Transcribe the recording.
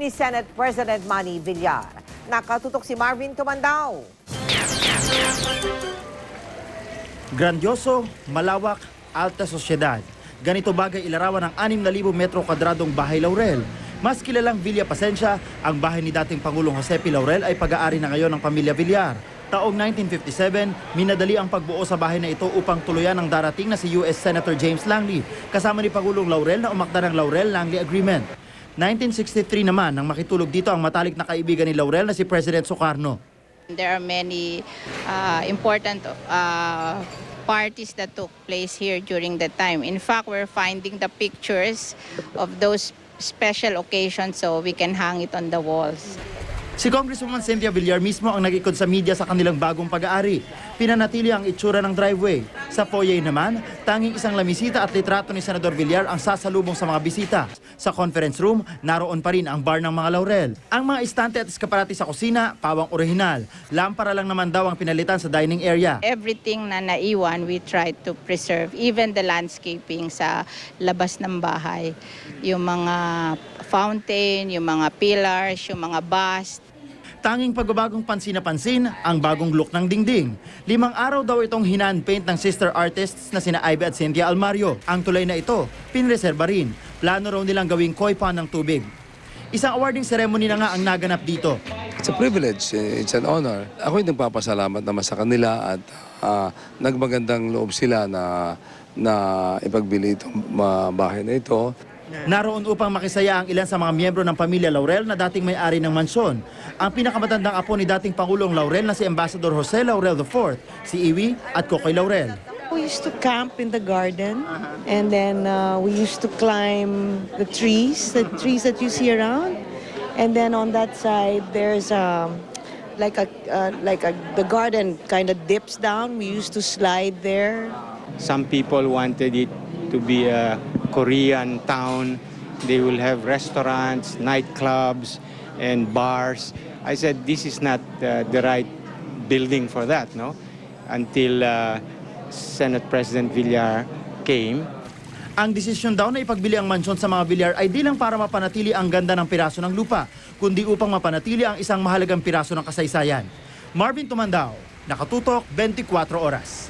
ni Senate President Manny Villar. Nakatutok si Marvin Tumandao. Grandioso, malawak, alta sosyedad. Ganito bagay ilarawan ng 6,000 metro kwadradong Bahay Laurel. Mas kilalang Villa Pasensya, ang bahay ni dating Pangulong Jose P. Laurel ay pag-aari na ngayon ng pamilya Villar. Taong 1957, minadali ang pagbuo sa bahay na ito upang tuluyan ang darating na si U.S. Senator James Langley, kasama ni Pangulong Laurel na umakda ng Laurel-Langley Agreement. 1963 naman nang makitulog dito ang matalik na kaibigan ni Laurel na si President Sukarno. There are many important parties that took place here during that time. In fact, we're finding the pictures of those special occasions so we can hang it on the walls. Si Congresswoman Cynthia Villar mismo ang nag-ikot sa media sa kanilang bagong pag-aari. Pinanatili ang itsura ng driveway. Sa foyer naman, tanging isang lamisita at litrato ni Senador Villar ang sasalubong sa mga bisita. Sa conference room, naroon pa rin ang bar ng mga Laurel. Ang mga istante at eskaparate sa kusina, pawang orihinal. Lampara lang naman daw ang pinalitan sa dining area. Everything na naiwan, we tried to preserve. Even the landscaping sa labas ng bahay. Yung mga fountain, yung mga pillars, yung mga bust. Tanging pagbabagong pansin na pansin ang bagong look ng dingding. 5 araw daw itong hinaan-paint ng sister artists na sina Ivy at Cynthia Almario. Ang tulay na ito, pinreserba rin. Plano raw nilang gawing koi pond ng tubig. Isang awarding ceremony na nga ang naganap dito. It's a privilege, it's an honor. Ako'y nagpapasalamat naman sa kanila at nagmagandang loob sila na ipagbili itong bahay na ito. Naroon upang makisaya ang ilan sa mga miyembro ng pamilya Laurel na dating may-ari ng mansyon. Ang pinakamatandang apo ni dating Pangulong Laurel na si Ambassador Jose Laurel IV, si Iwi at Kokoy Laurel. We used to camp in the garden, and then we used to climb the trees that you see around. And then on that side, there's the garden kind of dips down. We used to slide there. Some people wanted it to be a Korean town. They will have restaurants, nightclubs, and bars. I said, this is not the right building for that, no? Until Senate President Villar came. Ang desisyon daw na ipagbili ang mansyon sa mga Villar ay di lang para mapanatili ang ganda ng piraso ng lupa, kundi upang mapanatili ang isang mahalagang piraso ng kasaysayan. Marvin Tumandao, Nakatutok, 24 Oras.